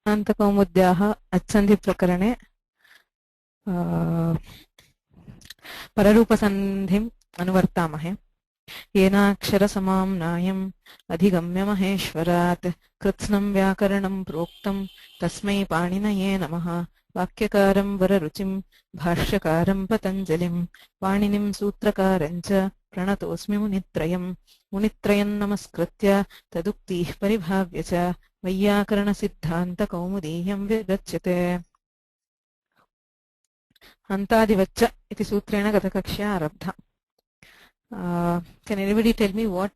कौमुद्याः अच्छन्धि प्रकरणे पररूपसन्धिम् अनुवर्तामहे। येनाक्षरसमाम्नायम् अधिगम्य महेश्वरात् कृत्स्नं व्याकरणं प्रोक्तं तस्मै पाणिनये नमः। वाक्यकारं वररुचिं भाष्यकारं पतञ्जलिं पाणिनिं सूत्रकारं च प्रणतोऽस्मि मुनित्रयं नमस्कृत्य तदुक्तिः परिभाव्य च वैयाकरणसिद्धान्तकौमुदीयं विरच्यते। अन्तादिवच्च इति सूत्रेण गतकक्ष्या आरब्धा। Can anybody tell me what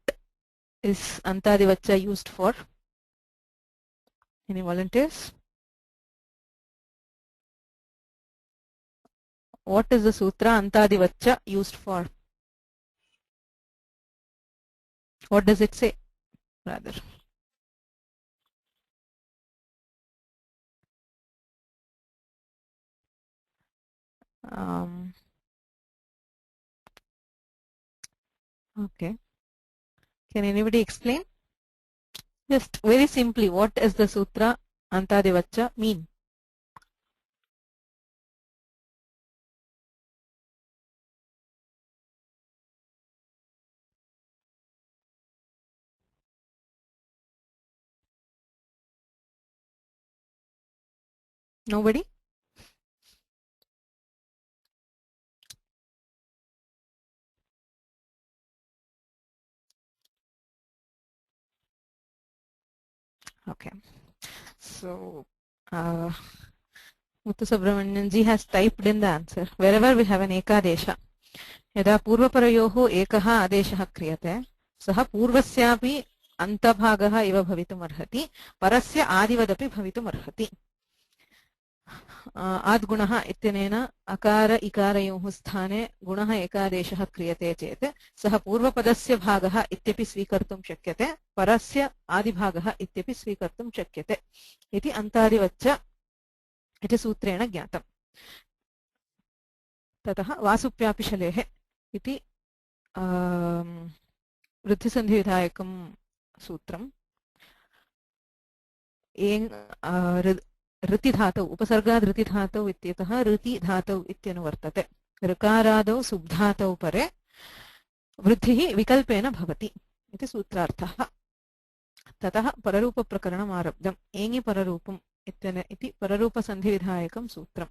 is Antadivacha used for? Any volunteers? What is the sutra Antadivacha used for? What does it say, rather? Okay. Can anybody explain? Just very simply, what does the sutra Antadivacha mean? Nobody? Okay. So, Muthu Subramanian ji has typed in the answer. Wherever we have an ekadesha, यदा पूर्वपरयोः एकः आदेशः क्रियते सः पूर्वस्यापि अन्तभागः इव भवितुमर्हति परस्य आदिवदपि भवितुमर्हति। आद्गुणः इत्यनेन अकार इकारयोः स्थाने गुणः एकादेशः क्रियते चेत् सः पूर्वपदस्य भागः इत्यपि स्वीकर्तुं शक्यते परस्य आदिभागः इत्यपि स्वीकर्तुं शक्यते इति अन्तादिवच्च इति सूत्रेण ज्ञातम्। ततः वासुप्यापिशलेः इति वृद्धिसन्धिविधायकं सूत्रम् ऋतिधातौ उपसर्गाद् ऋतिधातौ इत्यतः ऋतिधातौ इत्यनुवर्तते। ऋकारादौ सुब्धातौ परे वृद्धिः विकल्पेन भवति इति सूत्रार्थः। ततः पररूपप्रकरणम् आरब्धम्। एङि पररूपम् इति पररूपसन्धिविधायकं सूत्रम्।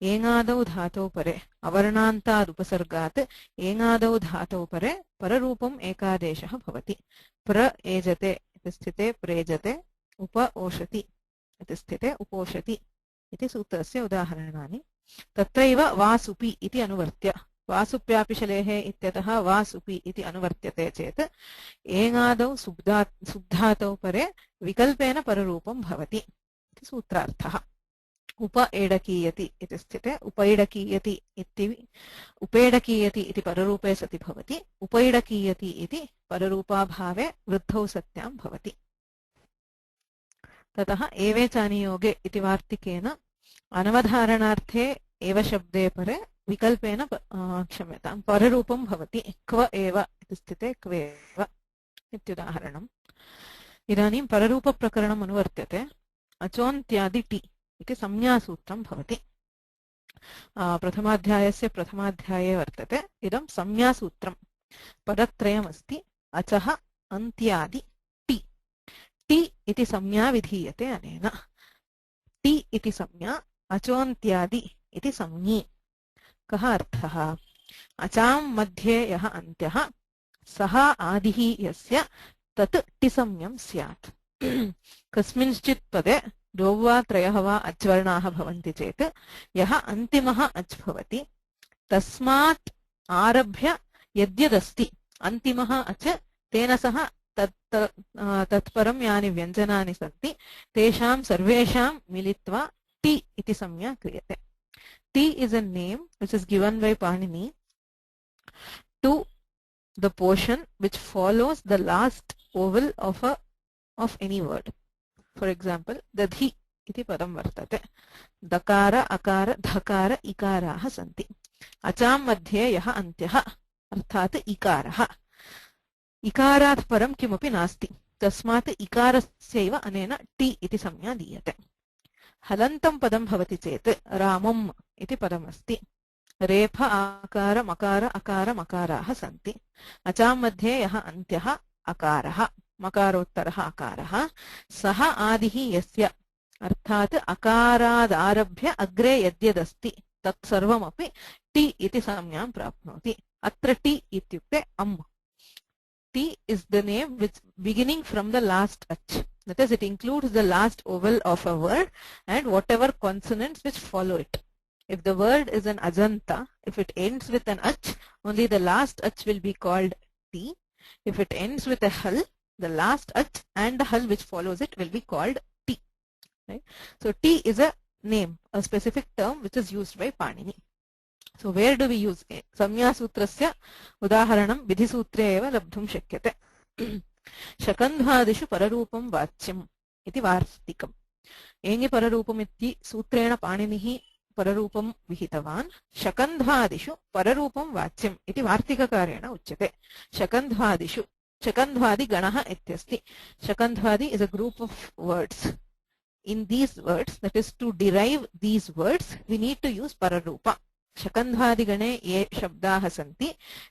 एङादौ धातौ परे अवर्णान्तादुपसर्गात् एङादौ धातौ परे पररूपम् एकादेशः भवति। प्र एजते इति स्थिते प्रेजते, उप ओषति इति स्थिते उपोषति इति सूत्रस्य उदाहरणानि। तत्रैव वासुपि इति अनुवर्त्य वासुप्यापिशलेः इत्यतः वासुपि इति अनुवर्त्यते चेत् एङादौ सुब्धातौ परे विकल्पेन पररूपं भवति इति सूत्रार्थः। उप एडकीयति इति स्थिते उपैडकीयति उपेडकीयति इति पररूपे सति भवति। उपैडकीयति इति पररूपाभावे वृद्धौ सत्यां भवति। ततः एवेचानियोगे इति वार्तिकेन अनवधारणार्थे एव शब्दे परे विकल्पेन क्षम्यतां पररूपं भवति। क्व एव इति स्थिते क्वेव इत्युदाहरणम्। इदानीं पररूपप्रकरणम् अनुवर्त्यते। अचोन्त्यादि टि इति संज्ञासूत्रं भवति। प्रथमाध्यायस्य प्रथमाध्याये वर्तते। इदं संज्ञासूत्रं पदत्रयमस्ति। अचः अन्त्यादि टि। टि इति संज्ञा विधीयते अनेन। टि इति संज्ञा अचोन्त्यादि इति संज्ञी। कः अर्थः? अचां मध्ये यः अन्त्यः सः आदिः यस्य तत् टिसंज्ञं स्यात्। कस्मिंश्चित् पदे द्वौ वा त्रयः वा अच्वर्णाः भवन्ति चेत् यः अन्तिमः अच् भवति तस्मात् आरभ्य यद्यदस्ति अन्तिमः अच् तेन सह तत्परं यानि व्यञ्जनानि सन्ति तेषां सर्वेषां मिलित्वा टि इति संज्ञा क्रियते। T is a name which is given by Panini to the portion which follows the last vowel of any word. For example, dadhi iti padam vartate. Dakara, akara, dhakara, ikaraha santi. Acham madhye yaha antyah अर्थात इकारः। इकारात् परं किमपि नास्ति तस्मात् इकारस्यैव अनेन टि इति संज्ञा दीयते। हलन्तं पदं भवति चेत् रामम् इति पदमस्ति। रेफ आकार मकार अकार मकाराः सन्ति। अचां मध्ये यः अन्त्यः अकारः मकारोत्तरः अकारः सः आदिः यस्य अर्थात् अकारादारभ्य अग्रे यद्यदस्ति तत् सर्वमपि टी इति संज्ञां प्राप्नोति। अत्र टी इत्युक्ते अम्। T is the name which beginning from the last H. That is, it includes the last vowel of a word and whatever consonants which follow it. If the word is an ajanta, if it ends with an H, only the last H will be called T. If it ends with a hal, the last H and the hal which follows it will be called T. Right? So T is a name, a specific term which is used by Panini. So where do we use it? संज्ञासूत्रस्य उदाहरणं विधिसूत्रे एव लब्धुं शक्यते। शकन्धादिषु पररूपं वाच्यम् इति वार्तिकम्। एङि पररूपम् इति सूत्रेण पाणिनिः पररूपं विहितवान्। शकन्धादिषु पररूपं वाच्यम् इति वार्तिककारेण उच्यते। शकन्धादिषु शकन्ध्वादिगणः इत्यस्ति। शकन्ध्वादि is a group of words. In these words, that is to derive these words, we need to use pararupa. शकन्ध्वादिगणे ये शब्दाः सन्ति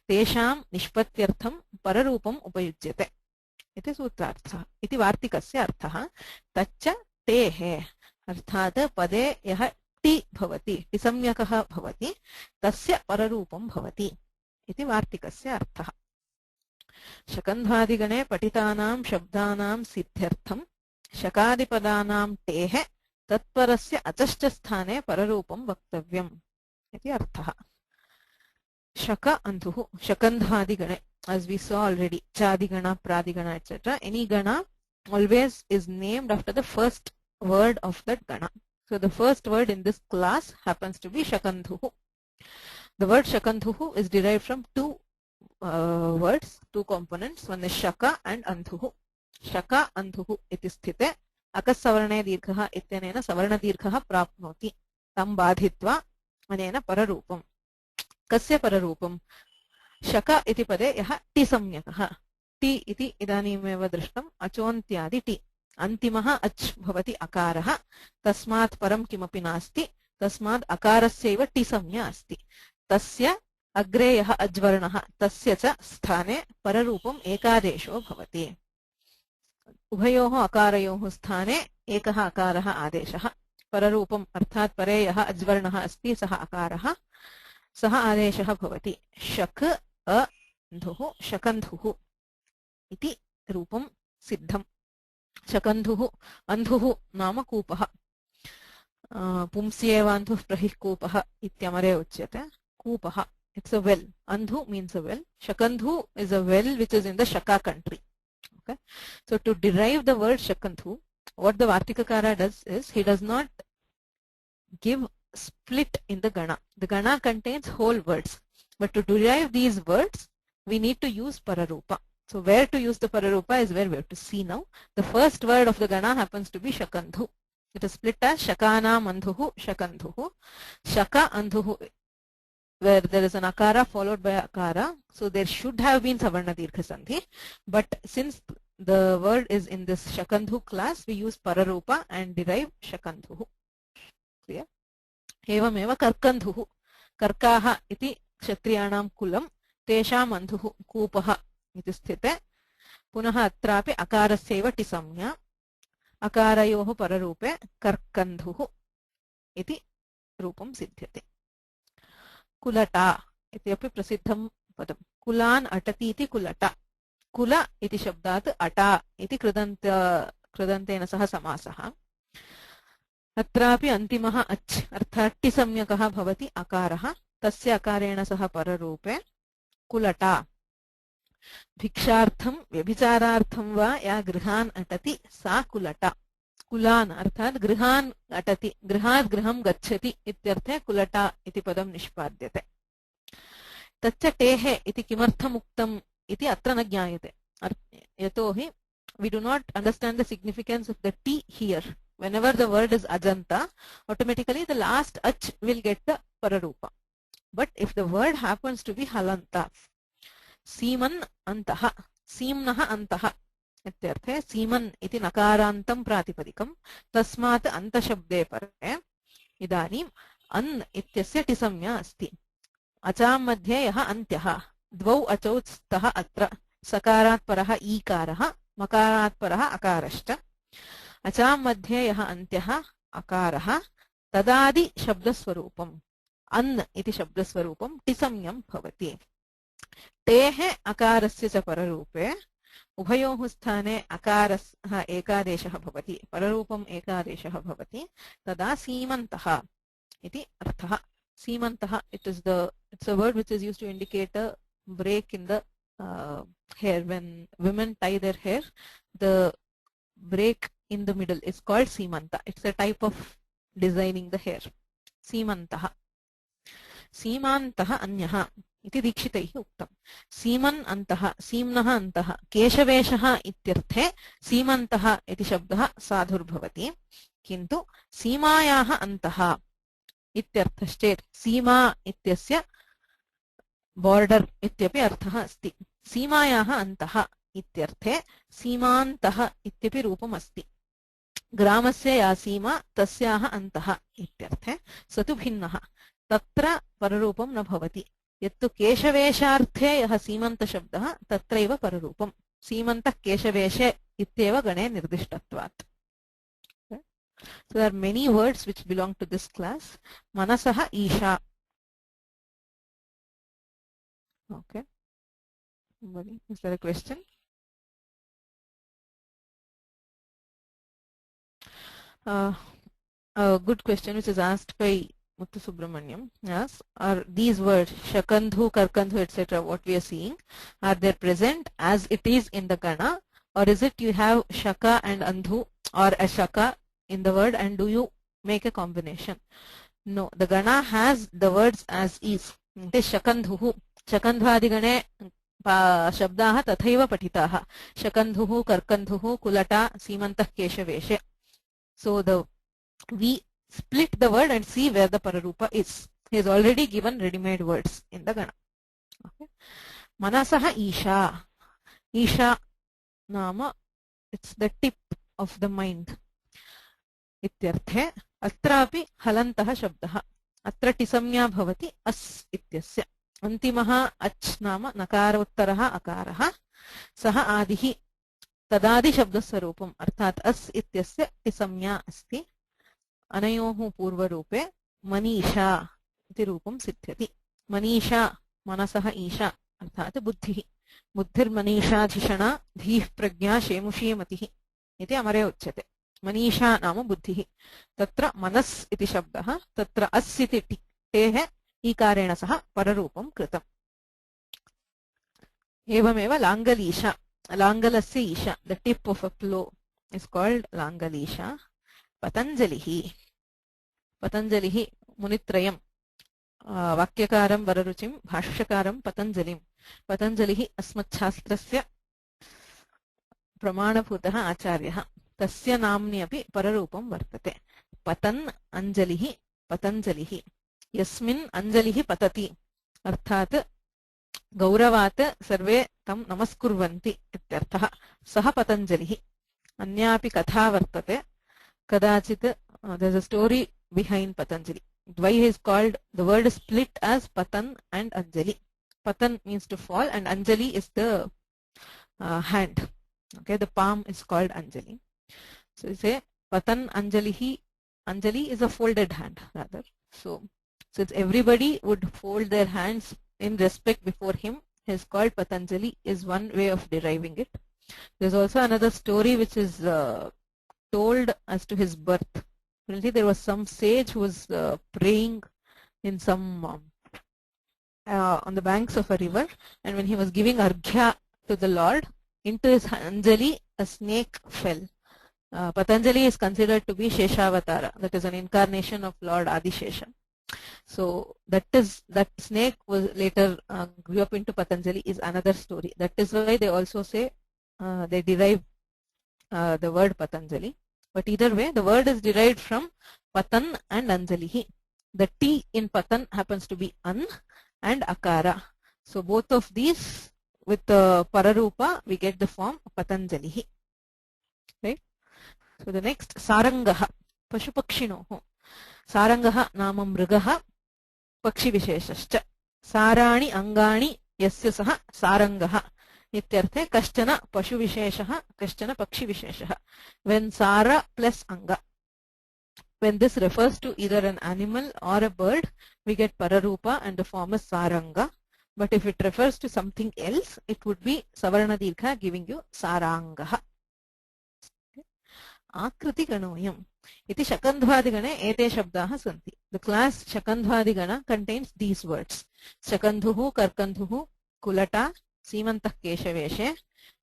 तेषां निष्पत्त्यर्थं पररूपम् उपयुज्यते इति सूत्रार्थः इति वार्तिकस्य अर्थः। तच्च टेः अर्थात् पदे यः टी भवति टिसंज्ञकः भवति तस्य पररूपं भवति इति वार्तिकस्य अर्थः। शकन्ध्वादिगणे पठितानां शब्दानां सिद्ध्यर्थं शकादिपदानां टेः तत्परस्य अचश्च स्थाने पररूपं वक्तव्यम् इति अर्थः। शक अन्धुः शकन्धादिगणे, as we saw already, chadigana, pradigana, etc. Any gana always is named after the first word of that gana. So the first word in this class happens to be shakandhuhu. The word shakandhuhu is derived from two words, two components. One is shaka and andhuhu. Shaka andhuhu iti sthite akasavarne dirghah ityanena savarna dirghah prapnoti tam badhitva अनेन पररूपम्। कस्य पररूपम्? शक इति पदे यः T संज्ञकः, T इति इदानीमेव दृष्टम्, अचोन्त्यादि T, अन्तिमः अच् भवति अकारः, तस्मात् परं किमपि नास्ति, तस्मात् अकारस्यैव टी संज्ञा अस्ति। तस्य अग्रे यः अज्वर्णः तस्य च स्थाने पररूपम् एकादेशो भवति। उभयोः अकारयोः स्थाने एकः अकारः आदेशः। पररूपम् अर्थात् परे यः अज्वर्णः अस्ति सः अकारः, सः आदेशः भवति। शक अन्धुः शकन्धुः इति रूपं सिद्धम्। शकन्धुः अन्धुः नाम कूपः। पुंस्येवान्धुः प्रहिः कूपः इत्यमरे उच्यते। कूपः, it's a well. Andhu means a well. Shakandhu is a well which is in the Shaka country. Okay, so to derive the word Shakandhu, what the Vartikakara does is he does not give split in the gana. The gana contains whole words, but to derive these words we need to use pararupa. So where to use the pararupa is where we have to see now. The first word of the gana happens to be shakandhu. It is split as shakana mandhuhu shakandhuhu. Shaka andhuhu, where there is an akara followed by akara, so there should have been savarna dirgha sandhi, but since the word is in this shakandhu class, we use pararupa and derive shakandhuhu. Clear? एवमेव कर्कन्धुः, कर्काः इति क्षत्रियाणां कुलं, तेषाम् अन्धुः कूपः इति स्थिते। पुनः अत्रापि अकारस्यैव टिसंज्ञा, अकारयोः पररूपे कर्कन्धुः इति रूपं सिद्ध्यते। कुलटा इति अपि प्रसिद्धं पदं। कुलान् अटति इति कुलटा। कुल इति शब्दात् अटा इति कृदन्तेन सह समासः। अत्रापि अन्तिमः अच् अर्थात् टि संज्ञकः भवति अकारः, तस्य अकारेण सह पररूपे कुलटा। भिक्षार्थं व्यभिचारार्थं वा या गृहान् अटति सा कुलटा। कुलान् अर्थात् गृहान् अटति, गृहात् गृहं गच्छति इत्यर्थे कुलटा इति पदं निष्पाद्यते। तच्च टेः इति किमर्थम् उक्तम् इति अत्र न ज्ञायते। यतोहि we do not understand the significance of the T here. Whenever the word is ajanta, automatically the last ach will get the pararupa. But if the word happens to be halanta, seeman antaha, seemnaha antaha, इत्यर्थे सीमन् इति नकारान्तं प्रातिपदिकं तस्मात् अन्तशब्दे परे इदानीम् अन् इत्यस्य टिसंज्ञा अस्ति अचां मध्ये यः अन्त्यः द्वौ अचौ स्तः अत्र सकारात् परः ईकारः मकारात् परः अकारश्च अचां मध्ये यः अन्त्यः अकारः तदादि शब्दस्वरूपम् अन् इति शब्दस्वरूपं टिसंज्ञं भवति टेः अकारस्य च पररूपे उभयोः स्थाने अकारः एकादेशः भवति पररूपम् एकादेशः भवति तदा सीमन्तः इति अर्थः सीमन्तः it's a word which is used to indicate a break in the hair when women tie their hair the break in the middle is called सीमन्त it's a type of designing the hair सीमन्तः सीमान्तः अन्यः इति दीक्षितैः उक्तम् सीमन् अन्तः सीम्नः अन्तः केशवेशः इत्यर्थे सीमन्तः इति शब्दः साधुर्भवति किन्तु सीमायाः अन्तः इत्यर्थश्चेत् सीमा इत्यस्य बॉर्डर इत्यपि अर्थः अस्ति सीमायाः अन्तः इत्यर्थे सीमान्तः इत्यपि रूपम् अस्ति ग्रामस्य या सीमा तस्याः अन्तः इत्यर्थे स तु भिन्नः तत्र पररूपं न भवति यत्तु केशवेशार्थे यः सीमन्तशब्दः तत्रैव पररूपं सीमन्तः केशवेशे इत्येव गणे निर्दिष्टत्वात् So there are many words which belong to this class. Manasaha Isha. Okay. Is there a question? A good question which is asked by Muthu Subramaniam. Yes. Are these words Shakandhu, Karkandhu, etc. what we are seeing, are they present as it is in the Gana, or is it you have Shaka and Andhu or a Shaka in the word and do you make a combination? No, the Gana has the words as is. It is Shakandhuhu. Shakandhadigane shabdaha tathaiva patitaha. Shakandhuhu, Karkandhuhu, Kulata, Simantah Keshaveshe. So we split the word and see where the Pararupa is. He has already given ready-made words in the Gana. Okay. Manasaha Isha. Isha nama, it's the tip of the mind. इत्यर्थे अत्रापि हलन्तः शब्दः अत्र टिसंज्ञा भवति अस् इत्यस्य अन्तिमः अच् नाम नकारोत्तरः अकारः सः आदिः तदादि शब्दस्वरूपम् अर्थात् अस् इत्यस्य टिसंज्ञा अस्ति अनयोः पूर्वरूपे मनीषा इति रूपं सिद्ध्यति मनीषा मनसः ईशा अर्थात् बुद्धिः बुद्धिर्मनीषाधिषणा धीः प्रज्ञा शेमुषी मतिः इति अमरे उच्यते मनीषा नाम बुद्धिः तत्र मनस् इति शब्दः तत्र अस् इति टेः ईकारेण सह पररूपं कृतम् एवमेव लाङ्गलीशा लाङ्गलस्य Isha the tip of a plow is called लाङ्गलीशा पतञ्जलिः मुनित्रयम् वाक्यकारं वररुचिं भाष्यकारं पतञ्जलिः अस्मच्छास्त्रस्य प्रमाणभूतः आचार्यः तस्य नाम्नि अपि पररूपं वर्तते पतन् अञ्जलिः पतञ्जलिः यस्मिन् अञ्जलिः पतति अर्थात् गौरवात् सर्वे तं नमस्कुर्वन्ति इत्यर्थः सः पतञ्जलिः अन्यापि कथा वर्तते कदाचित् there is a story behind Patanjali why he is called the word is split as patan and anjali patan means to fall and anjali is the hand okay the palm is called anjali so you say patan anjalihi anjali is a folded hand rather so since everybody would fold their hands in respect before him he is called Patanjali is one way of deriving it. There's also another story which is told as to his birth. There was some sage who was praying in some on the banks of a river, and when he was giving arghya to the Lord, into his anjali a snake fell. Patanjali is considered to be Sheshavatara, that is an incarnation of Lord Adishesha. So that snake was later grew up into Patanjali is another story. That is why they also say they derive the word Patanjali. But either way, the word is derived from Patan and Anjalihi. The T in Patan happens to be An and Akara. So both of these with Pararupa, we get the form Patanjalihi. Right? So the next Sarangaha, Pashupakshinoho. Sarangaha nama mrigaha Pakshi Visheshascha. Sarani Angani Yasya Saha Sarangaha. Ityarthe Kashchana Pashu Visheshaha, Kashchana Pakshi Visheshaha. When Sara plus Anga. When this refers to either an animal or a bird, we get Pararupa and the form is Saranga. But if it refers to something else, it would be Savarna Dirgha giving you Sarangaha. Akriti Ganoyam. Iti Shakandhvadigane ete shabdaha santi. The class Shakandhvadigana contains these words. Shakandhuhu, Karkandhuhu, Kulata, Simantah Keshaveshe,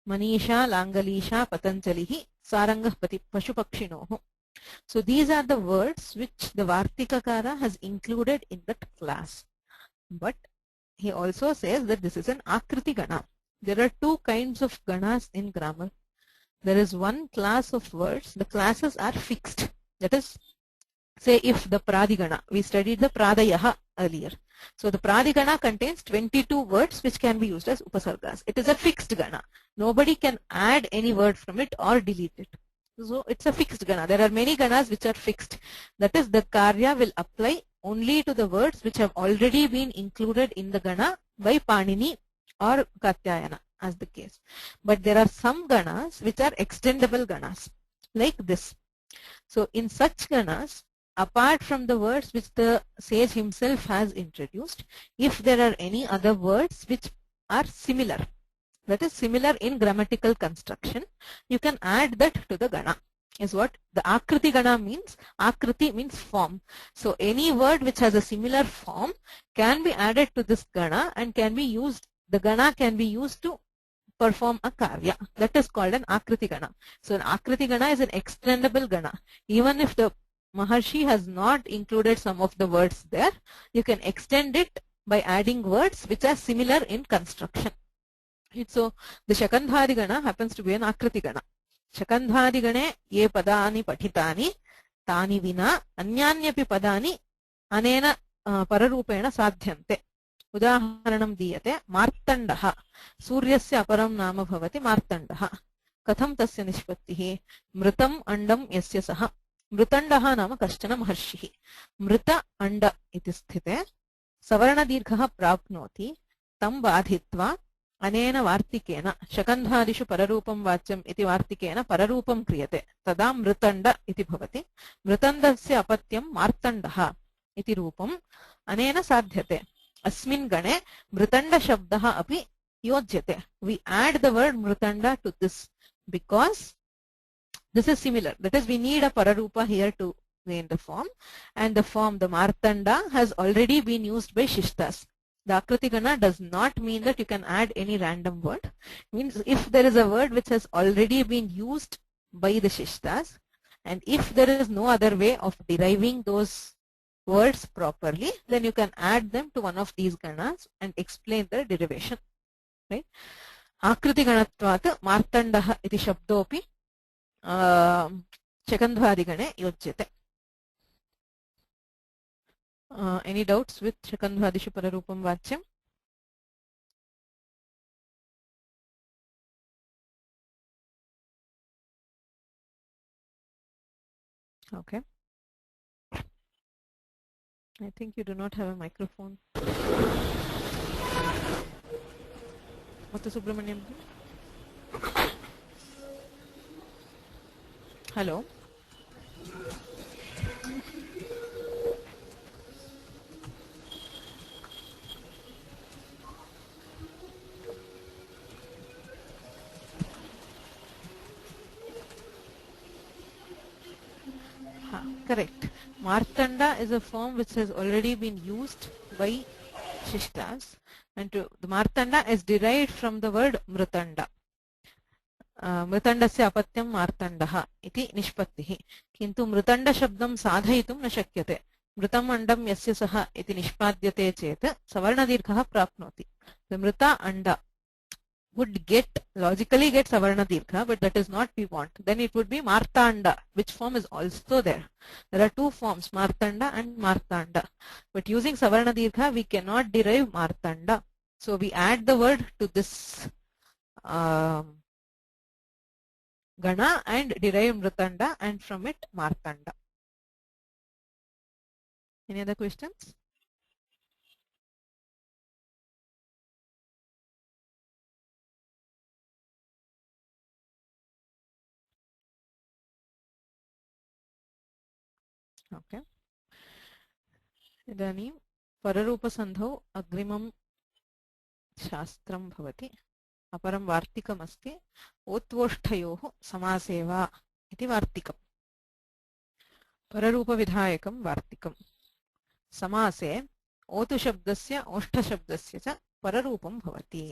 Manisha, Langalisha, Patanjalihi, Sarangah Pashupakshinohu. So these are the words which the Vartikakara has included in that class. But he also says that this is an Akriti Gana. There are two kinds of Ganas in grammar. There is one class of words. The classes are fixed. That is, say if the Pradigana, we studied the Pradayaha earlier. So the Pradigana contains 22 words which can be used as Upasargas. It is a fixed Gana. Nobody can add any word from it or delete it. So it's a fixed Gana. There are many Ganas which are fixed. That is, the Karya will apply only to the words which have already been included in the Gana by Panini or Katyayana as the case. But there are some Ganas which are extendable Ganas like this. So in such Ganas, apart from the words which the sage himself has introduced, if there are any other words which are similar, that is similar in grammatical construction, you can add that to the Gana. Is what the Akriti Gana means. Akriti means form. So any word which has a similar form can be added to this Gana and can be used, the Gana can be used to perform a Karya. That is called an Akriti Gana. So an Akriti Gana is an extendable Gana. Even if the Maharshi has not included some of the words there, you can extend it by adding words which are similar in construction. So the Shakandhvadigana happens to be an Akriti Gana. Shakandhvadigane ye padani pathitani tani vina anyanyapi padani anena pararupena sadhyante. Udaharanam diyate martandaha. Suryasya aparam nama bhavati martandaha. Katham tasya nishpattihi mritam andam yasya saha. Mritandaha nama kaschana maharshihi. Mrita anda iti sthite savarna dirghaha prapnoti tam badhitva Anena Vartikena Shakandhadishu Pararupam Vachyam iti Vartikena Pararupam Kriyate Tada Mritanda iti Bhavati Mritandasya Apatyam Martandaha iti Rupam Anena Sadhyate Asmin Gane Mritanda Shabdaha api Yojyate. We add the word Mritanda to this because this is similar. That is, we need a Pararupa here to gain the form, and the form, the Martanda, has already been used by Shishtas. The Akriti Gana does not mean that you can add any random word. It means if there is a word which has already been used by the Shishtas, and if there is no other way of deriving those words properly, then you can add them to one of these Ganas and explain the derivation. Right? Akriti Ganatvat Martandaha iti Shabdopi Shakandhvadigane Yojyate. Any doubts with Shakandhvadishu Pararupam Vachyam? Okay. I think you do not have a microphone. Muthu Subramaniam. Hello. Correct. Martanda is a form which has already been used by Shishtas, and the Martanda is derived from the word Mritanda. Mritandasya apatyam Martandaha iti nishpattihi. Kintu Mritanda shabdam sadhayitum na shakyate. Mritam andam yasya saha iti nishpadyate chet savarna dirghaha prapnoti. The Mrita anda would logically get Savarna Dirgha, but that is not we want. Then it would be Martanda, which form is also there. There are two forms, Martanda and Martanda. But using Savarna Dirgha, we cannot derive Martanda. So we add the word to this Gana and derive Mritanda and from it Martanda. Any other questions? Okay. इदानीं पररूपसन्धौ अग्रिमं शास्त्रं भवति. अपरं वार्तिकमस्ति. ओत्वोष्ठयोः समासे वा इति वार्तिकम्. पररूपविधायकं वार्तिकम्. समासे ओतुशब्दस्य ओष्ठशब्दस्य च पररूपं भवति.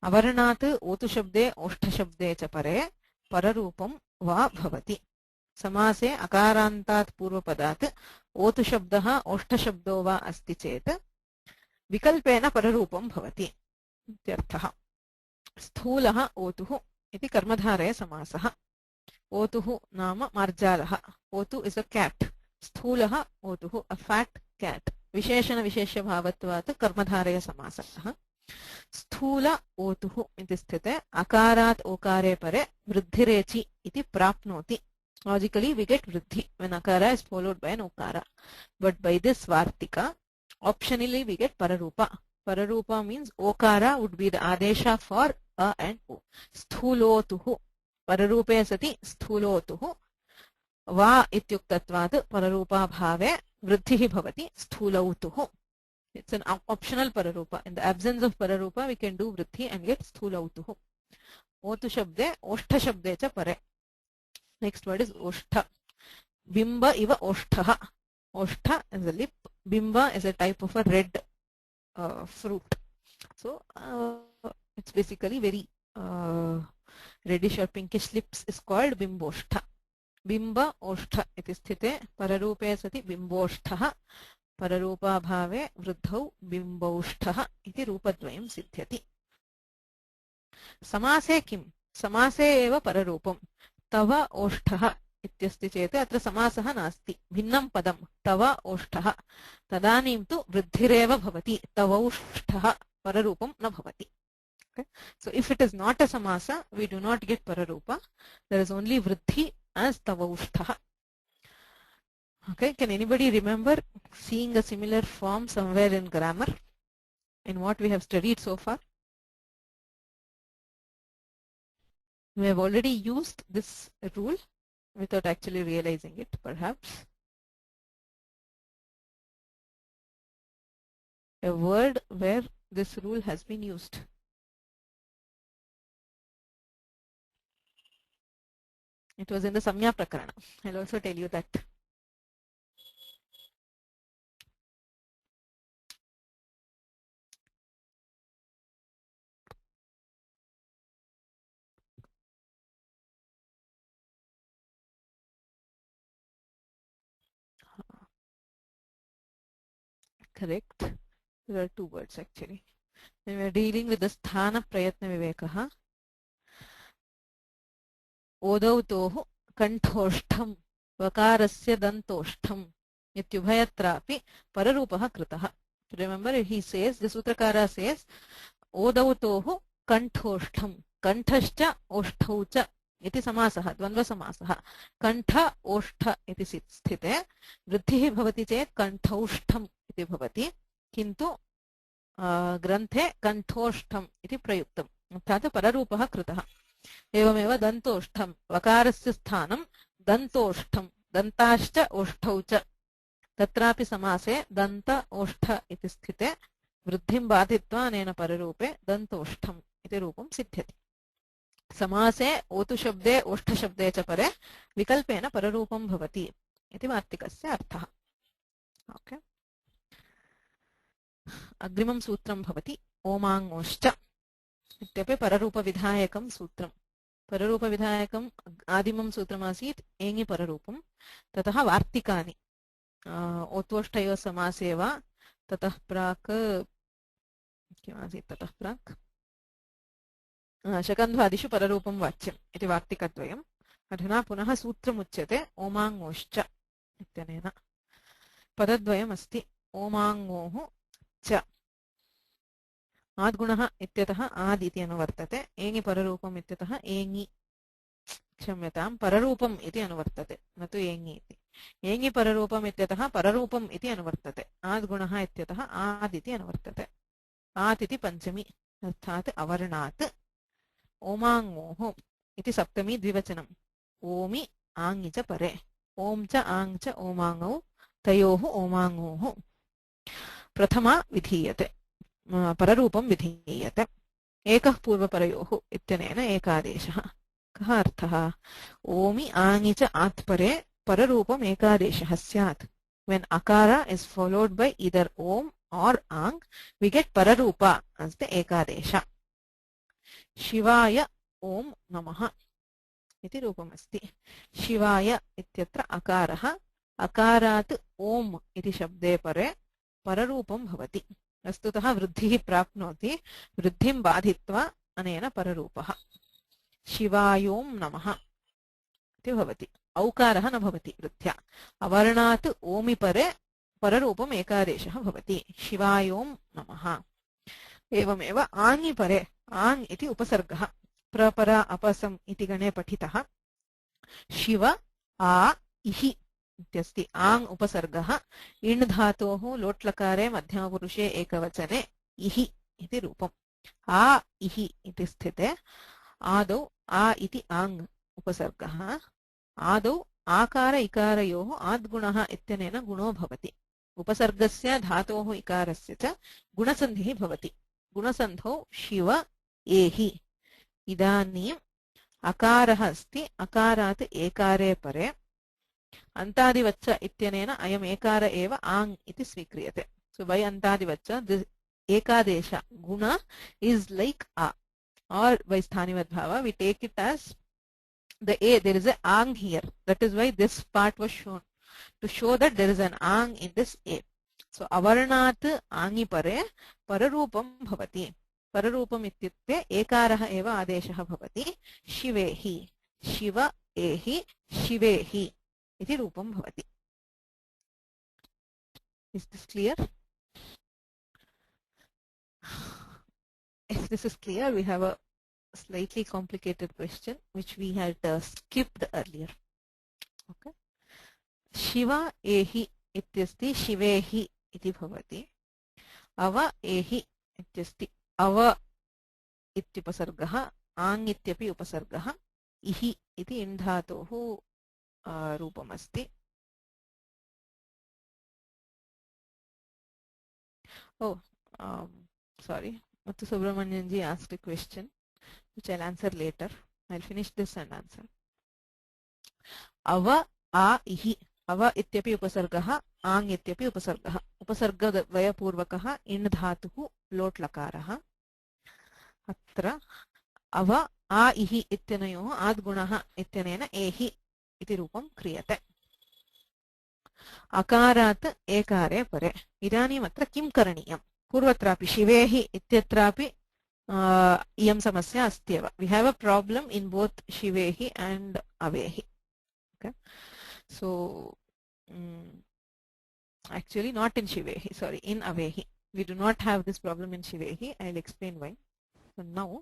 अवर्णात् ओतुशब्दे ओष्ठशब्दे च परे पररूपं वा भवति. समासे अकारान्तात् पूर्वपदात् ओतुशब्दः ओष्ठशब्दो वा अस्ति चेत् विकल्पेन पररूपं भवति इत्यर्थः. स्थूलः ओतुः इति कर्मधारय समासः. ओतुः नाम मार्जालः. Otu is a cat. स्थूलः ओतुः अ फैट कैट. विशेषण विशेष्यभावत्वात् कर्मधारय समासः. स्थूल ओतुः इति स्थिते अकारात् ओकारे परे वृद्धिरेचि इति प्राप्नोति. Logically, we get vriddhi when akara is followed by an okara. But by this vartika, optionally we get pararupa. Pararupa means okara would be the adesha for a and o. Sthulotuhu. Pararupe sati sthulotuhu. Va ityuktatvad pararupa bhave vriddhihi bhavati sthulautuhu. It's an optional pararupa. In the absence of pararupa, we can do vriddhi and get sthulautuhu. Otu shabde, oshta shabde cha pare. Next word is oshtha. Bimba iva oshtha. Oshtha is a lip. Bimba is a type of a red fruit. So it's basically very reddish or pinkish lips is called bimboshtha. Bimba oshtha iti sthite pararupe sati bimboshtha. Pararupa bhave vruddhau bimboshtha iti rupadvayam siddhyati. Samase kim? Samase eva pararupam. तव ओष्ठः इत्यस्ति चेत् अत्र समासः नास्ति. भिन्नं पदं तव ओष्ठः. तदानीं तु वृद्धिरेव भवति. तवौष्ठः पररूपं न भवति. Okay? So if it is not a samasa, we do not get pararupa. There is only vriddhi as tavauштha. Okay, can anybody remember seeing a similar form somewhere in grammar in what we have studied so far? We have already used this rule without actually realizing it, perhaps. A word where this rule has been used. It was in the Samya Prakaranam. I'll also tell you that. Correct. There are two words actually. When we are dealing with the sthana prayatna vivekaha, odautohu kanthostham vakarasya dantostham ityubhayatrapi pararupaha kritaha. Remember, he says, the Sutrakara says, odautohu kanthostham. Kanthascha osthaucha इति समासः द्वन्द्वसमासः. कण्ठ ओष्ठ इति स्थिते वृद्धिः भवति चेत् कण्ठौष्ठम् इति भवति. किन्तु ग्रन्थे कण्ठोष्ठम् इति प्रयुक्तम्. अर्थात् पररूपः कृतः. एवमेव दन्तोष्ठम्. वकारस्य स्थानं दन्तोष्ठम्. दन्ताश्च ओष्ठौ च. तत्रापि समासे दन्त ओष्ठ इति स्थिते वृद्धिं बाधित्वा अनेन पररूपे दन्तोष्ठम् इति रूपं सिद्ध्यति. समासे ओतुशब्दे ओष्ठशब्दे च परे विकल्पेन पररूपं भवति इति वार्तिकस्य अर्थः. ओके. अग्रिमं सूत्रं भवति ओमाङ्गोश्च इत्यपि पररूपविधायकं सूत्रं. पररूपविधायकम् आदिमं सूत्रमासीत् एङि पररूपं. ततः वार्तिकानि ओत्वोष्ठयोः समासे वा ततः प्राक् किमासीत् ततः प्राक् शकन्ध्वादिषु पररूपं वाच्यम् इति वार्तिकद्वयम्. अधुना पुनः सूत्रमुच्यते ओमाङ्गोश्च इत्यनेन. पदद्वयमस्ति ओमाङ्गोः च. आद्गुणः इत्यतः आद् इति अनुवर्तते एङि पररूपम् इत्यतः एङि क्षम्यतां पररूपम् इति अनुवर्तते न तु एङि इति एङि पररूपम् इत्यतः पररूपम् इति अनुवर्तते आद्गुणः इत्यतः आद् इति अनुवर्तते आत् इति पञ्चमी अर्थात् अवर्णात् ओमाङोः इति सप्तमी द्विवचनम् ओमि आङि च परे ओम च आङ च ओमाङौ तयोः ओमाङोः प्रथमा विधीयते पररूपं विधीयते एकः पूर्वपरयोः इत्यनेन एकादेशः कः अर्थः ओमि आङि च आत्परे पररूपम् एकादेशः स्यात् when akara is followed by either om or ang we get pararupa as the ekadesha शिवाय ओम नमः इति रूपमस्ति शिवाय इत्यत्र अकारः अकारात् ओम इति शब्दे परे पररूपं भवति वस्तुतः वृद्धिः प्राप्नोति वृद्धिं बाधित्वा अनेन पररूपः शिवायों नमः इति भवति औकारः न भवति वृद्ध्या अवर्णात् ओमि परे पररूपम् एकादेशः भवति शिवायों नमः एवमेव आङि परे आङ् इति उपसर्गः प्रपर अपसम् इति गणे पठितः शिव आ इहि इत्यस्ति आङ् उपसर्गः इण् धातोः लोट्लकारे मध्यमपुरुषे एकवचने इहि इति रूपम् आ इहि इति स्थिते आदौ आ इति आङ् उपसर्गः आदौ आकार इकारयोः आद्गुणः इत्यनेन गुणो भवति उपसर्गस्य धातोः इकारस्य च गुणसन्धिः भवति गुणसन्धौ शिव एहि इदानीम् अकारः अस्ति अकारात् एकारे परे अन्तादिवच्च इत्यनेन अयम् एकार एव आङ् इति स्वीक्रियते सो बै अन्तादिवच्च एकादेश गुण is like a or by sthanimadbhava we take it as the a there is a ang here that is why this part was shown to show that there is an ang in this a so avarnat angi pare pararupam bhavati पररूपम् इत्युक्ते एकारः एव आदेशः भवति शिवेहि शिव एहि शिवेहि इति रूपं भवति Is this clear? If this is clear, we have a slightly complicated question which we had skipped earlier. Okay. Shiva ehi ityasti shivehi iti bhavati. Ava ehi ityasti ava ityupasargah ang ityapi upasargah ihi iti indhatohu रूपमस्ति. Oh, sorry. Mathu Subramanian ji asked a question which I'll answer later. I'll finish this and answer. Ava a ihi. Ava ityapi upasargah, ang ityapi upasargah. Upasarga vaya purvakah in dhatuhu lot lakarah. Atra ava a ihi ityanayoh adgunah ityanena ehi इति रूपं क्रियते. अकारात् एकारे परे. इदानीम् अत्र किं करणीयं? पूर्वत्रापि शिवेहि इत्यत्रापि इयं समस्या अस्ति एव. We have a problem in both शिवेहि and अवेहि. Okay. So actually not in शिवेहि, sorry, in अवेहि. We do not have this problem in शिवेहि. I'll explain why. So now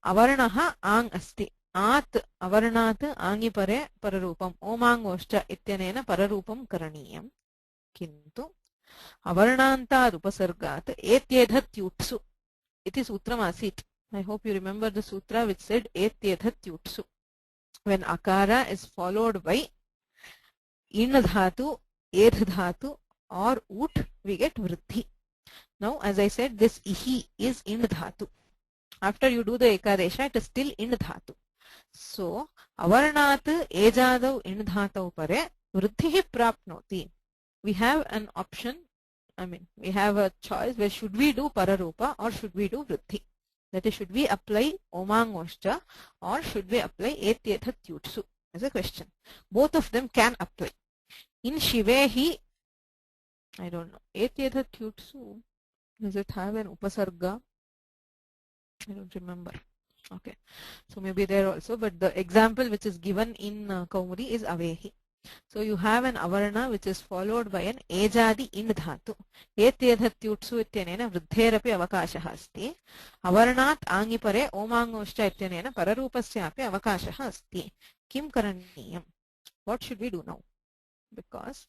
अवर्णः आङ् अस्ति. आत् अवर्णात् आङि परे पररूपम् ओमाङ्गोश्च इत्यनेन पररूपं करणीयं किन्तु अवर्णान्ताद् उपसर्गात् एत्येधत्यूट्सु इति सूत्रमासीत्. I hope you remember the sutra which said एत्येधत्यूट्सु. When akara is followed by in dhatu, edh dhatu or ut, we get vriddhi. Now as I said, this ihi is in dhatu. After you do the ekadesha, it is still in dhatu. So, avarnat ejadau in dhatau pare vriddhihi prapnoti. We have an option, we have a choice where should we do pararupa or should we do vriddhi. That is, should we apply omangoscha or should we apply etyethatyutsu as a question. Both of them can apply. In shivehi, I don't know, etyethatyutsu, does it have an upasarga? I don't remember. Okay, so maybe there also, but the example which is given in Kaumudi is Avehi. So you have an avarna which is followed by an ejadi ind dhatu. Etyedhatyutsu ityanena vruddherapi avakashah asti. Avarnat angipare omangoscha ityanena pararupasyapi avakashah asti. Kim karaniyam? What should we do now? Because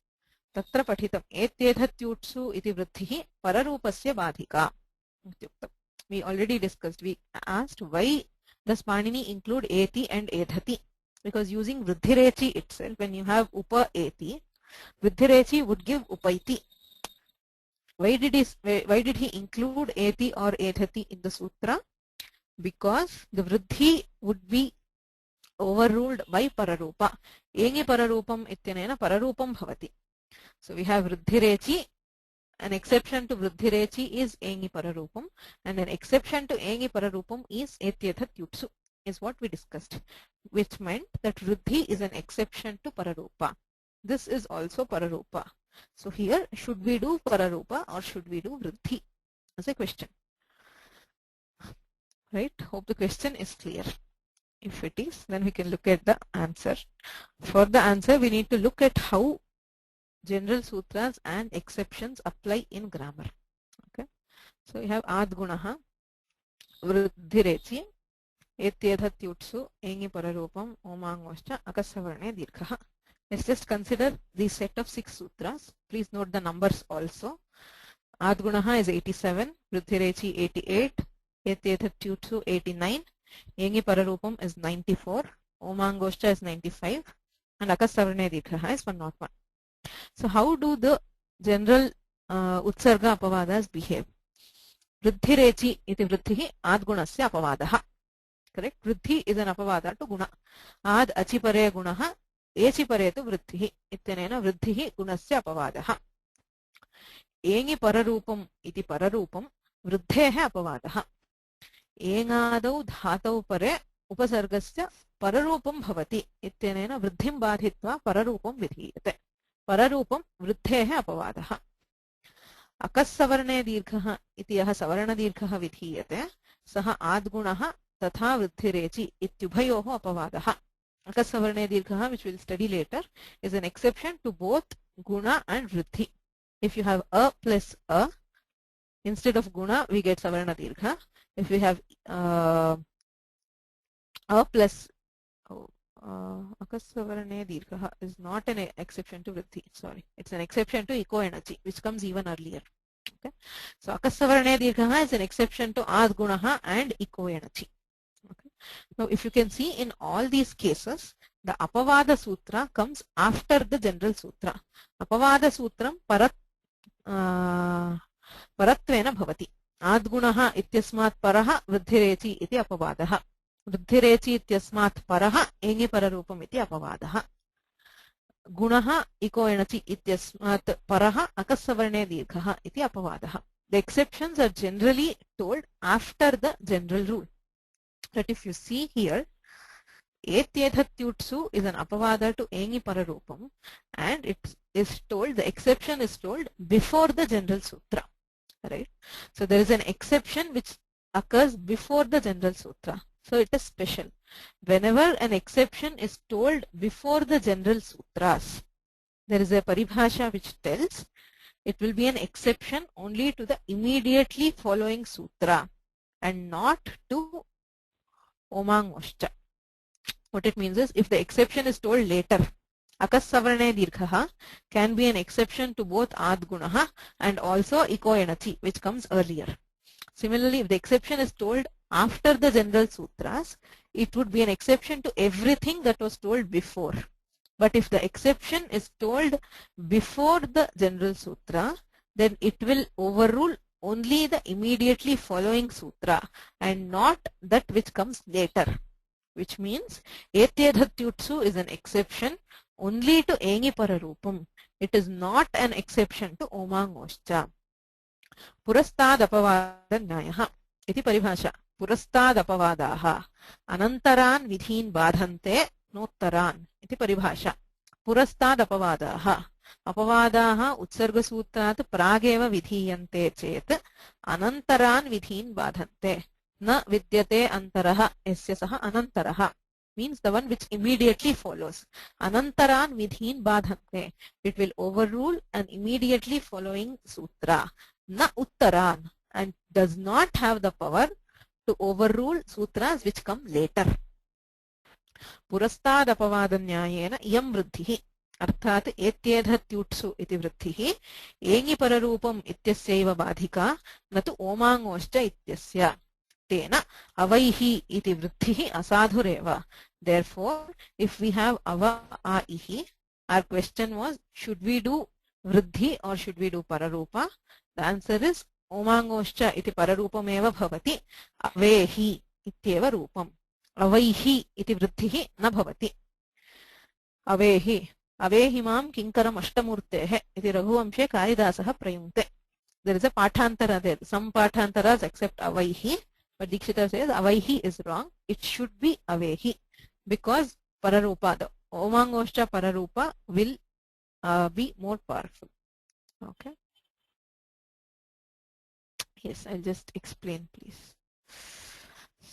tatra pathitam etyedhatyutsu iti vruddhihi pararupasya badhika. We already discussed. We asked why does Panini include eti and edhati? Because using vruddhirechi itself, when you have upa eti, vruddhirechi would give upaiti. Why did he include eti or edhati in the sutra? Because the vruddhi would be overruled by pararupa. Engi pararupam ityanena pararupam bhavati. So we have vruddhirechi. An exception to vruddhirechi is engi pararupam, and an exception to engi pararupam is etyedhatyutsu, is what we discussed, which meant that vruddhi is an exception to pararupa. This is also pararupa. So here, should we do pararupa or should we do vruddhi? As a question. Right? Hope the question is clear. If it is, then we can look at the answer. For the answer, we need to look at how general sutras and exceptions apply in grammar. Okay. So we have adgunaha, vruddhirechi, etyedhatyutsu, engi pararupam, omangoscha, akasavarne dirghaha. Let's just consider the set of 6 sutras. Please note the numbers also. Adgunaha is 87, vruddhirechi 88, etyedhatyutsu 89, engi pararupam is 94, omangoscha is 95, and akasavarne dirghaha is 101. So how do the general utsarga apavadas behave? Vruddhirechi iti vruddhihi adgunasya apavadaha. Correct? Vruddhi is an apavada to guna. Ad achipare gunaha echipare tu vruddhihi ityanena vruddhihi gunasya apavadaha. Engi pararupam iti pararupam vruddheha apavadaha. Engadau dhatau pare upasargasya pararupam bhavati ityanena vruddhim badhitva pararupam vidhiyate. Pararupam vruddheha apavadaha. Akasavarne dirghaha iti yaha savarna dirghaha vidhiyate saha adgunaha tatha vruddhirechi ityubhayoho apavadaha. Akasavarne dirghaha, which we will study later, is an exception to both guna and vruddhi. If you have a plus a, instead of guna we get savarna dirgha. If we have a plus akasavarne dirghaha is not an exception to vruddhi. Sorry, it's an exception to eco energy, which comes even earlier. Okay, so akasavarne dirghaha is an exception to adgunaha and eco energy. Okay, now if you can see in all these cases, the apavada sutra comes after the general sutra. Apavada sutram paratvena bhavati. Adgunaha ityasmat paraha vruddhirechi iti apavadaha. Vruddhirechi ityasmat paraha engi pararupam iti apavadaha. Gunaha eco energy ityasmat paraha akasavarne dirghaha iti apavadaha. The exceptions are generally told after the general rule. But if you see here, etyedhatyutsu is an apavada to engi pararupam, and it is told, the exception is told before the general sutra. Right? So there is an exception which occurs before the general sutra. So it is special. Whenever an exception is told before the general sutras, there is a paribhasha which tells it will be an exception only to the immediately following sutra and not to omangoscha. What it means is, if the exception is told later, akasavarne dirghaha can be an exception to both adgunaha and also eco energy, which comes earlier. Similarly, if the exception is told after the general sutras, it would be an exception to everything that was told before. But if the exception is told before the general sutra, then it will overrule only the immediately following sutra and not that which comes later. Which means etyedhatyutsu is an exception only to engi pararupam. It is not an exception to omangoscha. Purastad apavada nyayaha iti paribhasha. Purastad apavadaha anantaran vidhin badhante nottaran iti paribhasha. Purastad apavadaha. Apavadaha utsarga sutrat prageva vidhiyante chet anantaran vidhin badhante. Na vidyate antaraha esya saha anantaraha. means the one which immediately follows. Anantaran vidhin badhante. It will overrule an immediately following sutra. Na uttaran, and does not have the power to overrule sutras which come later. पुरस्ताद अपवादन्यायेन इयं वृद्धिः अर्थात् एत्येधत्युट्सु इति वृद्धिः एङिपररूपम् इत्यस्यैव बाधिका न तु ओमाङ्गोश्च इत्यस्य तेन अवैहि इति वृद्धिः असाधुरेव. Therefore, if we have ava aihi, our question was, should we do vruddhi or should we do pararupa? The answer is ओमाङ्गोश्च इति पररूपमेव भवति, अवेहि इत्येव रूपम्. अवैहि इति वृद्धिः न भवति. अवेहि अवेहिमां किङ्करम् अष्टमूर्तेः इति रघुवंशे कालिदासः प्रयुङ्क्ते. There is a pathantara there. Some pathantaras accept avaihi, but Dikshita says avaihi is wrong. It should be avehi, because pararupa, the omangoscha pararupa will be more powerful. Okay. Yes, I'll just explain, please.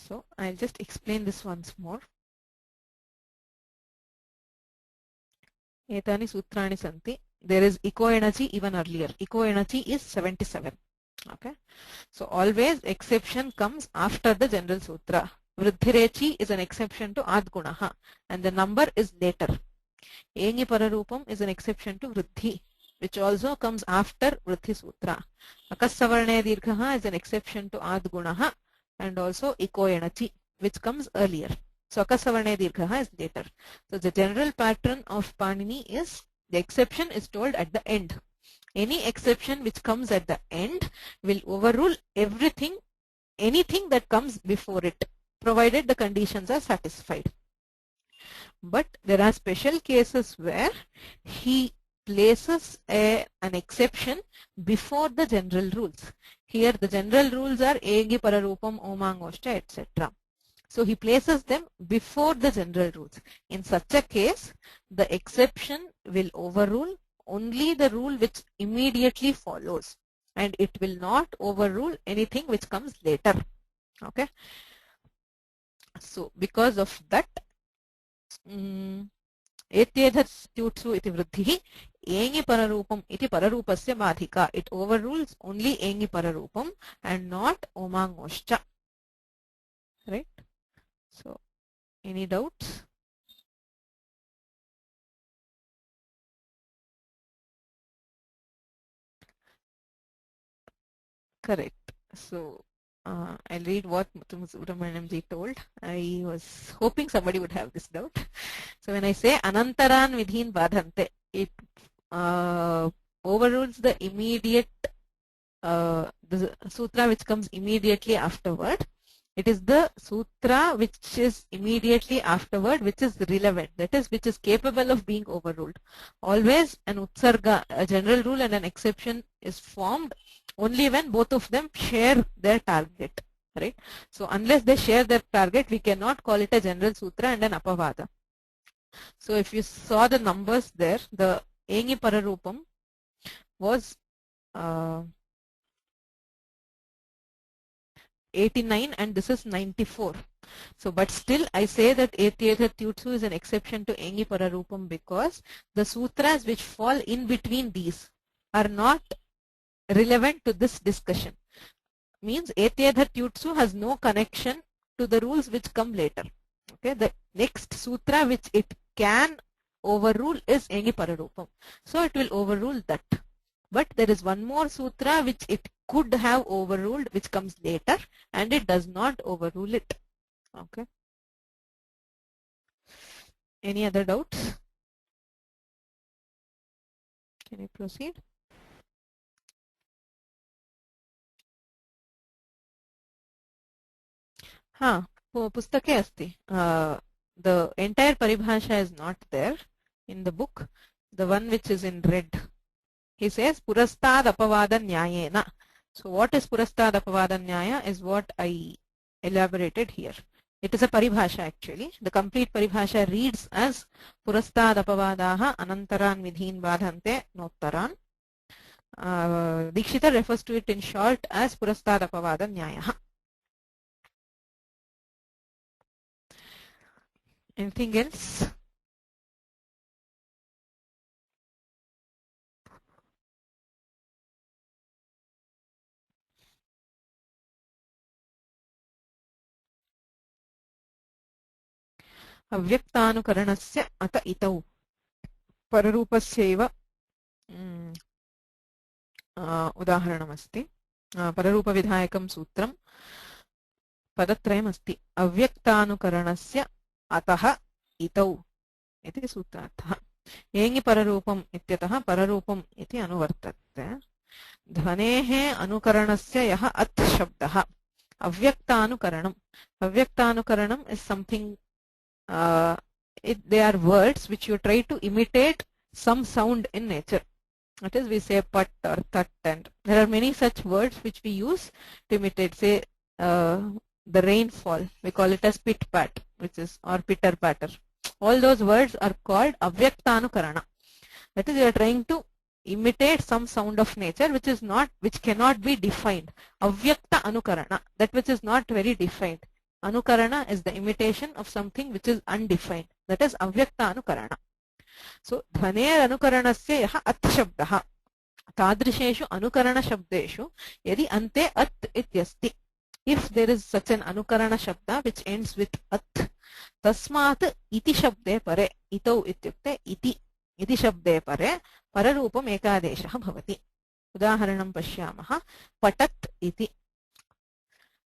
So I'll just explain this once more. Etani sutrani santi. There is eco energy even earlier. Eco energy is 77. Okay. So always exception comes after the general sutra. Vruddhirechi is an exception to adgunaha, and the number is later. Engi pararupam is an exception to vruddhi, which also comes after vruddhi sutra. Akasavarne dirghaha is an exception to adgunaha and also eco energy, which comes earlier. So akasavarne dirghaha is later. So the general pattern of Panini is the exception is told at the end. Any exception which comes at the end will overrule everything, anything that comes before it, provided the conditions are satisfied. But there are special cases where he places an exception before the general rules. Here the general rules are egi pararupam omangoscha etc. So he places them before the general rules. In such a case, the exception will overrule only the rule which immediately follows, and it will not overrule anything which comes later. Okay. So because of that, एत्येधत्युत्सु इति वृद्धिः एङि पररूपम् इति पररूपस्य बाधिका. It overrules only एङि पररूपम् and not ओमाङ्गोश्च. Right? So, any doubts? Correct. So, I'll read what Subramaniam ji told. I was hoping somebody would have this doubt. So when I say anantaran vidhin badhante, it overrules the immediate, the sutra which comes immediately afterward. It is the sutra which is immediately afterward which is relevant, that is, which is capable of being overruled. Always an utsarga, a general rule and an exception is formed only when both of them share their target, right? So unless they share their target, we cannot call it a general sutra and an apavada. So if you saw the numbers there, the engi pararupam was 89 and this is 94. So but still I say that Etyethatyutsu is an exception to engi pararupam because the sutras which fall in between these are not relevant to this discussion. Means Etyethatyutsu has no connection to the rules which come later. Okay, the next sutra which it can overrule is engi pararupam. So it will overrule that. But there is one more sutra which it could have overruled, which comes later, and it does not overrule it. Okay. Any other doubts? Can you proceed? हाँ, पुस्तके अस्ति. The entire paribhasha is not there in the book. The one which is in red. He says purastad apavada nyayena. So what is purastad apavada nyaya is what I elaborated here. It is a paribhasha actually. The complete paribhasha reads as purastad apavadaha anantaran vidhin badhante nottaran. Dikshita refers to it in short as purastad apavada nyaya. Anything else? अव्यक्तानुकरणस्य अत इतौ पररूपस्यैव उदाहरणमस्ति पररूपविधायकं सूत्रं पदत्रयमस्ति अव्यक्तानुकरणस्य अतः इतौ इति सूत्रार्थः एङि पररूपम् इत्यतः पररूपम् इति अनुवर्तते ध्वनेः अनुकरणस्य यः अत् शब्दः अव्यक्तानुकरणम् अव्यक्तानुकरणम् is something they are words which you try to imitate some sound in nature. That is, we say pat or tat, and there are many such words which we use to imitate. Say the rainfall, we call it as pit pat, which is or pitter patter. All those words are called avyaktanukarana. That is, you are trying to imitate some sound of nature which cannot be defined. Avyakta anukarana, that which is not very defined. Anukarana is the imitation of something which is undefined. That is avyakta anukarana. So dhvaner anukaranasya yah at shabdah tadrisheshu anukarana shabdeshu yadi ante at ityasti. If there is such an anukarana shabda which ends with at, tasmat iti shabde pare itau ityukte iti shabde pare pararupam ekadeshah bhavati. Udaharanam pashyamah patat iti.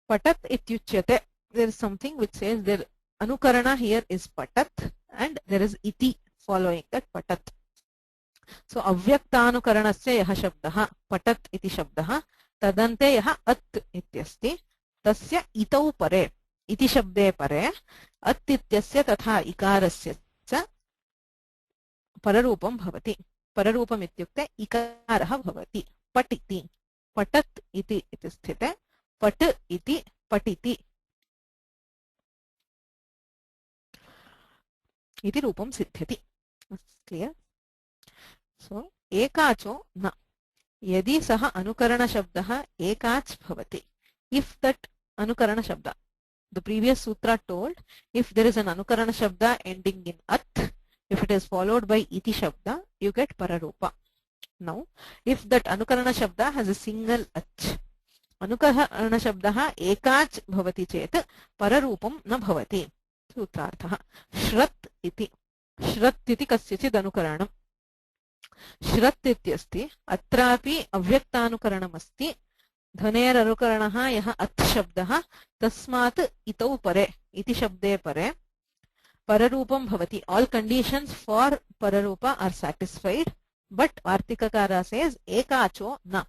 Patat ityuchyate. There is something which says there anukarana here is patat and there is iti following that patat. So avyaktanukaranasya yah shabdah patat iti shabdah tadante yah at ityasti tasya itau pare iti shabde pare at ityasya tatha ikarasya cha pararupam bhavati. Pararupam ityukte ikarah bhavati. Patiti. Patat iti iti sthite pat iti patiti iti rupam siddhyati. Clear? So ekacho na yadi saha anukarana shabdah ekach bhavati. If that anukarana shabda, the previous sutra told, if there is an anukarana shabda ending in at, if it is followed by iti shabda, you get pararupa. Now if that anukarana shabda has a single ach, anukarana shabdah ekach bhavati chet pararupam na bhavati. सूत्रार्थः श्रत् इति श्रत् इति कस्यचित् अनुकरणम् श्रत् इत्यस्ति अत्रापि अव्यक्तानुकरणमस्ति ध्वनेर अनुकरणः यः अत् शब्दः तस्मात् इतौ परे इति शब्दे परे पररूपं भवति. All conditions for pararupa are satisfied, but Vartikakara says ekacho na.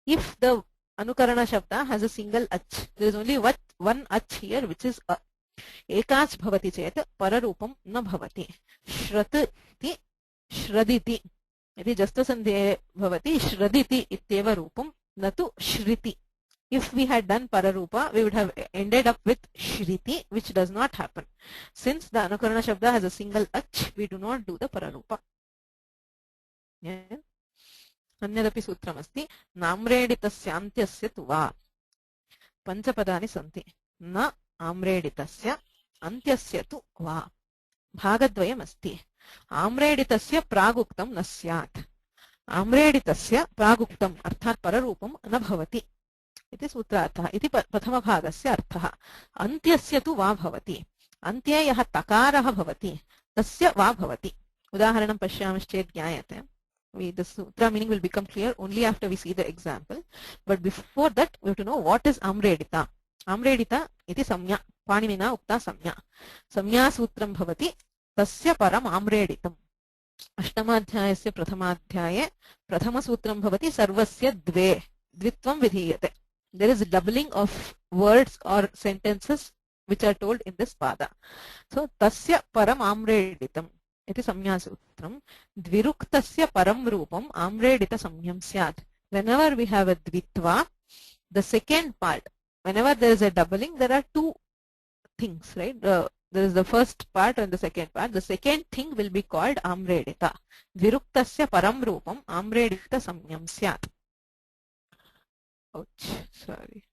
If the anukarana shabda has a single ach, there is only one ach here which is a. एकाच भवति चेत पररूपं न भवति. श्रत् इति श्रदिति यदि जस्तसन्धेः भवति श्रदिति इत्येव रूपं न तु श्रिति. If we had done pararupa, we would have ended up with shriti, which does not happen. Since the anukarana shabda has a single ach, we do not do the pararupa. अन्यदपि सूत्रमस्ति नाम्रेडितस्यान्त्यस्य तु वा. पञ्चपदानि सन्ति. न आम्रेडितस्य अन्त्यस्य तु वा. भागद्वयमस्ति. आम्रेडितस्य प्रागुक्तं न स्यात्. आम्रेडितस्य प्रागुक्तम् अर्थात् पररूपं न भवति इति सूत्रार्थः. इति प्रथमभागस्य अर्थः. अन्त्यस्य तु वा भवति. अन्त्ये यः तकारः भवति तस्य वा भवति. उदाहरणं पश्यामश्चेत् ज्ञायते. The sutra meaning will become clear only after we see the example. But before that, we have to know what is amredita. Amredita iti samya. Panimina ukta samya. Samya sutram bhavati tasya param amreditam. अष्टमाध्यायस्य प्रथमाध्याये प्रथमसूत्रं भवति सर्वस्य द्वे द्वित्वं विधीयते. There is doubling of words or sentences which are told in this pada. So tasya param amreditam इति संज्ञासूत्रं. द्विरुक्तस्य परं रूपं आम्रेडित संज्ञं स्यात्. Whenever we have a dvitva, the second part, whenever there is a doubling, there are two things, right? There is the first part and the second part. The second thing will be called amredita. Viruktasya param rupam amredita samyam syat. Ouch, sorry.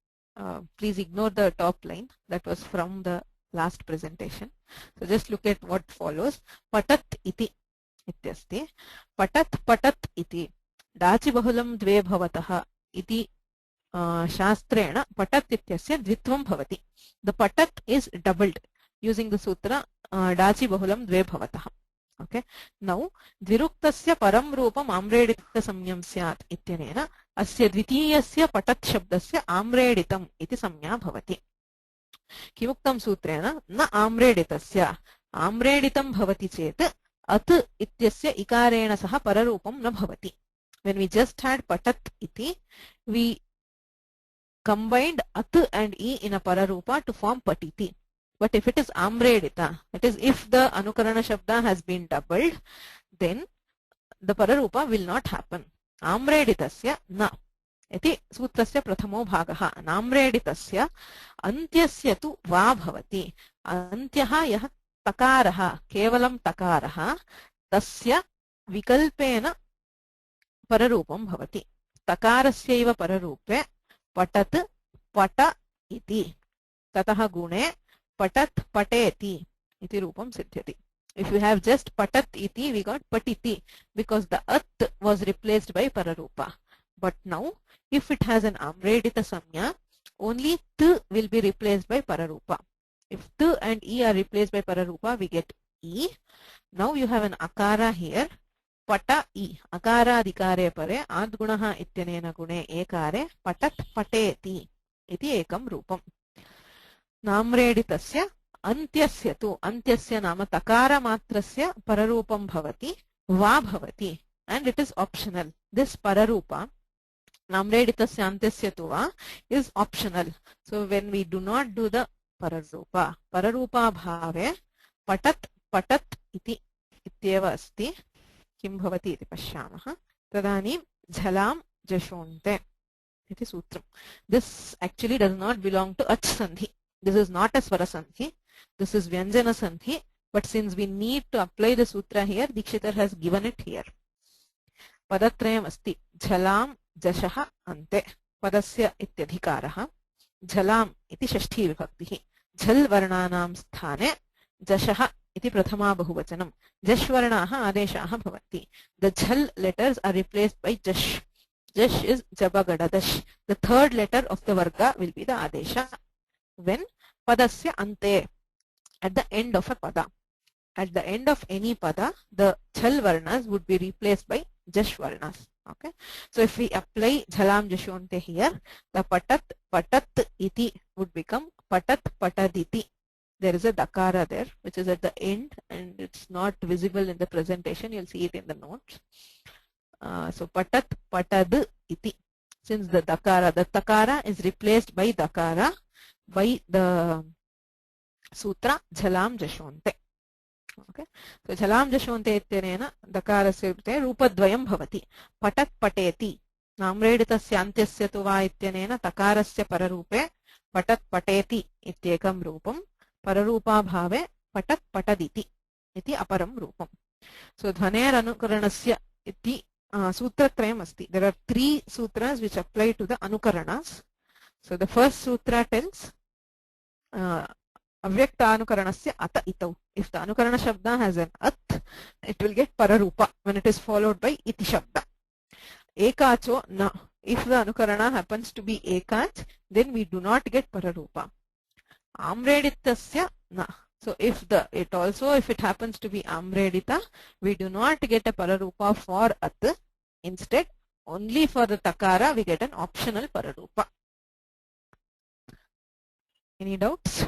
Please ignore the top line. That was from the last presentation. So just look at what follows. Patat iti ityasti. Patat patat iti. Dachi bahulam dve bhavatah iti shastrena patat ityasya dvitvam bhavati. The patat is doubled using the sutra dachi bahulam dve bhavatah. Okay. Now dviruktasya param rupam amredita samyam syat ityanena asya dvitiyasya patat shabdasya amreditam iti samya bhavati. किमुक्तं सूत्रेण न आम्रेडितस्य आम्रेडितं भवति चेत् अत् इत्यस्य इकारेण सह पररूपं न भवति. When we just had patat iti, we combined at and e in a pararupa to form patiti. But if it is amredita, that is if the anukarana shabda has been doubled, then the pararupa will not happen. Amreditasya na. इति सूत्रस्य प्रथमो भागः. नाम्रेडितस्य अन्त्यस्य तु वा भवति. अन्त्यः यः तकारः केवलं तकारः तस्य विकल्पेन पररूपं भवति. तकारस्यैव पररूपे पठत् पठ इति. ततः गुणे पठत् पठेति इति रूपं सिद्ध्यति. If you have just patat iti, we got patiti because the at was replaced by pararupa. But now if it has an amredita samya, only t will be replaced by pararupa. If t and e are replaced by pararupa, we get e. Now you have an akara here. Pata e. Akara adhikare pare adgunaha ityanena gune ekare patat pateti iti ekam rupam. Namreditasya antyasya tu. Antyasya nama takara matrasya pararupam bhavati va bhavati. And it is optional. This pararupa Namreditasya antyasya tu va is optional. So when we do not do the pararupa bhave patat patat iti ityeva asti kim bhavati iti pashyamah. Tadanim jhalam jashonte iti sutram. This actually does not belong to Ach Sandhi. This is not a Swara Sandhi. This is Vyanjana Sandhi. But since we need to apply the sutra here, Dikshitar has given it here. Padatrayam asti. Jhalam जशः अन्ते पदस्य इत्यधिकारः झलाम् इति षष्ठी विभक्तिः झल् वर्णानां स्थाने जशः इति प्रथमा बहुवचनं जश् वर्णाः आदेशाः भवन्ति. The झल् letters are replaced by jash. Jash is jabagadash. The third letter of the varga will be the adesha when padasya ante, at the end of a pada. At the end of any pada, the jhal varnas would be replaced by jash varnas. Okay, so if we apply jhalam jashonte here, the patat patat iti would become patat pataditi. There is a dakara there which is at the end and it's not visible in the presentation. You'll see it in the notes. So patat patad iti. Since the takara is replaced by dakara by the sutra jhalam jashonte. Okay, so jhalam jashonte ityanena dakarasya rupate rupadvayam bhavati. Patat pateti. Namreditasya antyasya tu va ityanena takarasya pararupe patat pateti ityekam rupam. Pararupa bhave patat pataditi iti aparam rupam. So dhvaner anukaranasya iti sutratrayam asti. There are three sutras which apply to the anukaranas. So the first sutra tells avyakta anukaranasya ata itau. If the anukarana shabda has an at, it will get pararupa when it is followed by iti shabda. Ekacho na. If the anukarana happens to be ekach, then we do not get pararupa. Amreditasya na. So if it happens to be amredita, we do not get a pararupa for at. Instead, only for the takara we get an optional pararupa. Any doubts?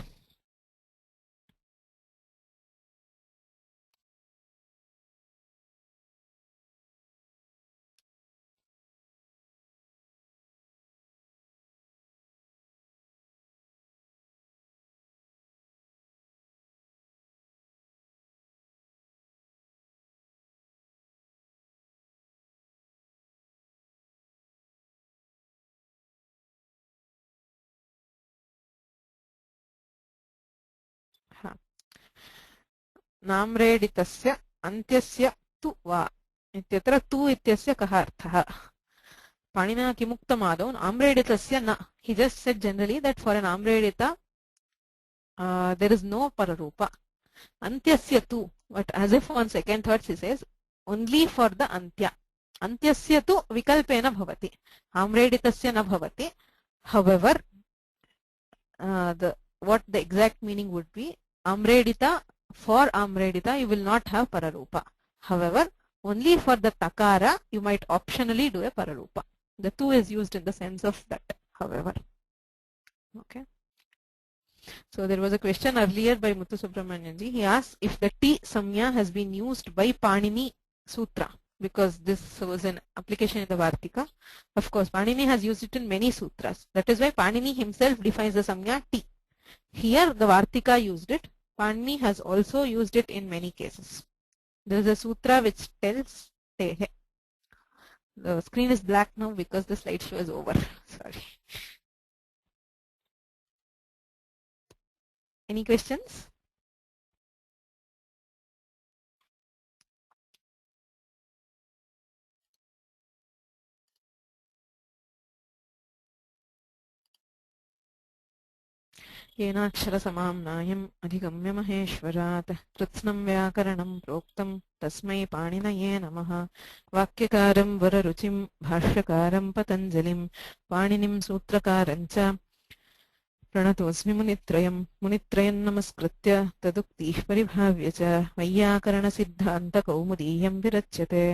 नाम्रेडितस्य अन्त्यस्य तु वा इत्यत्र तु इत्यस्य कः अर्थः? पाणिना किमुक्तमादौ आम्रेडितस्य न. He just said generally that for an amredita there is no pararupa. Antyasya tu, but as if on second thought she says only for the antya. Antyasya tu vikalpena bhavati. Amreditasya na bhavati. However, what the exact meaning would be, amredita, for amredita you will not have pararupa. However, only for the takara you might optionally do a pararupa. The tu is used in the sense of that, however. Okay. So there was a question earlier by Muthu Subramanian ji. He asked if the T samya has been used by Panini Sutra, because this was an application in the Vartika. Of course, Panini has used it in many sutras. That is why Panini himself defines the samya T. Here the Vartika used it. Panini has also used it in many cases. There is a sutra which tells Tehe. The screen is black now because the slideshow is over. Sorry. Any questions? येनाक्षरसमाम्नायम् अधिगम्य महेश्वरात् कृत्स्नं व्याकरणं प्रोक्तं तस्मै पाणिनये नमः। वाक्यकारं वररुचिं भाष्यकारं पतञ्जलिं पाणिनिं सूत्रकारं च प्रणतोऽस्मि मुनित्रयम्। मुनित्रयं नमस्कृत्य तदुक्तिः परिभाव्य च वैयाकरणसिद्धान्तकौमुदीयं विरच्यते।